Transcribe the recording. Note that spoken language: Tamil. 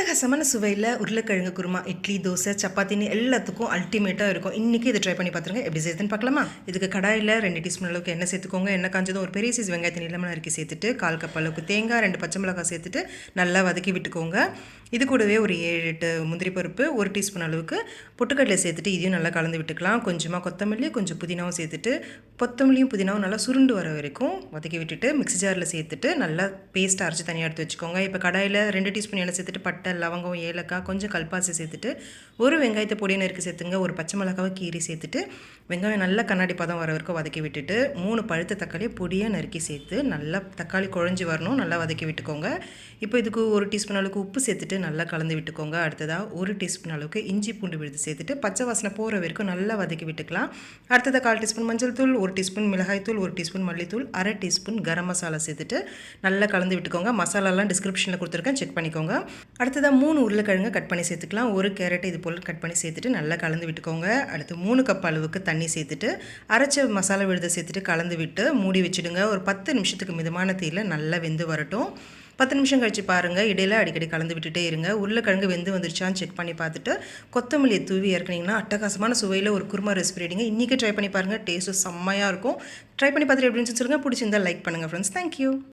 அட்டகாசமான சுவையில் உருளைக்கிழங்கு குருமா இட்லி தோசை சப்பாத்தின்னு எல்லாத்துக்கும் அல்டிமேட்டாக இருக்கும். இன்றைக்கி இதை ட்ரை பண்ணி பார்த்துருங்க. எப்படி செய்யுதுன்னு பார்க்கலாமா? இதுக்கு கடாயில் 2 டீஸ்பூன் அளவுக்கு எண்ணெய் சேர்த்துக்கோங்க. எண்ணெய் காஞ்சதும் ஒரு பெரிய சைஸ் வெங்காயத்தை நீளமாக நறுக்கி சேர்த்துட்டு 1/4 கப் அளவுக்கு தேங்காய் 2 பச்சை மிளகாய் சேர்த்துட்டு நல்லா வதக்கி விட்டுக்கோங்க. இது கூடவே ஒரு 7-8 முந்திரி பருப்பு 1 டீஸ்பூன் அளவுக்கு பொட்டுக்கடலை சேர்த்துட்டு இதையும் நல்லா கலந்து விட்டுக்கலாம். கொஞ்சமாக கொத்தமல்லி கொஞ்சம் புதினாவும் சேர்த்துட்டு கொத்தமல்லியும் புதினாவும் நல்லா சுருண்டு வர வரைக்கும் வதக்கி விட்டுட்டு மிக்ஸி ஜாரில் சேர்த்துட்டு நல்லா பேஸ்ட் அரைச்சி தனியாக எடுத்து வச்சுக்கோங்க. இப்போ கடாயில் 2 டீஸ்பூன் எண்ணெய் சேர்த்துட்டு பட்டை லவங்கம் ஏலக்காய் கொஞ்சம் கல்பாசி சேர்த்துட்டு ஒரு வெங்காயத்தை பொடியை நறுக்கி சேர்த்துங்க. ஒரு பச்சை மிளகாவை கீரி சேர்த்துட்டு வெங்காயம் நல்லா கண்ணாடி பதம் வர வரைக்கும் வதக்கி விட்டுட்டு 3 பழுத்த தக்காளியை பொடியாக நறுக்கி சேர்த்து நல்லா தக்காளி குழஞ்சி வரணும், நல்லா வதக்கி விட்டுக்கோங்க. இப்போ இதுக்கு 1 டீஸ்பூன் அளவுக்கு உப்பு சேர்த்துட்டு நல்லா கலந்து விட்டுக்கோங்க. அடுத்ததாக 1 டீஸ்பூன் அளவுக்கு இஞ்சி பூண்டு விழுது சேர்த்துட்டு பச்சை வாசனை போகிற வரைக்கும் நல்லா வதக்கி விட்டுக்கலாம். அடுத்ததாக 1/4 டீஸ்பூன் மஞ்சள் தூள் 1 டீஸ்பூன் மிளகாய் தூள் 1 டீஸ்பூன் மல்லித்தூள் 1/2 டீஸ்பூன் கரம் மசாலா சேர்த்துட்டு நல்லா கலந்து விட்டுக்கோங்க. மசாலாலாம் டிஸ்கிரிப்ஷனில் கொடுத்துருக்கேன், செக் பண்ணிக்கோங்க. அடுத்ததாக 3 உருளைக்கிழங்கு கட் பண்ணி சேர்த்துக்கலாம். 1 கேரட் இது போல் கட் பண்ணி சேர்த்துட்டு நல்லா கலந்து விட்டுக்கோங்க. அடுத்து 3 கப் அளவுக்கு தண்ணி சேர்த்துட்டு அரைச்ச மசாலா விழுதை சேர்த்துட்டு கலந்து விட்டு மூடி வச்சுடுங்க. ஒரு 10 நிமிஷத்துக்கு மிதமான தீயில் நல்லா வெந்து வரட்டும். 10 நிமிஷம் கழிச்சு பாருங்கள், இடையில அடிக்கடி கலந்து விட்டுட்டே இருங்க. உருளைக்கிழங்கு வெந்து வந்துருச்சான்னு செக் பண்ணி பார்த்துட்டு கொத்தமல்லியை தூவி இறக்குனீங்கன்னா அட்டகாசமான சுவையில் ஒரு குருமா ரெசிபி ரெடிங்க. இன்றைக்கி ட்ரை பண்ணி பாருங்கள், டேஸ்ட்டு செம்மையாக இருக்கும். ட்ரை பண்ணி பார்த்துட்டு எப்படின்னு சொல்லுங்கள். பிடிச்சிருந்தால் லைக் பண்ணுங்கள் ஃப்ரெண்ட்ஸ். தேங்க்யூ.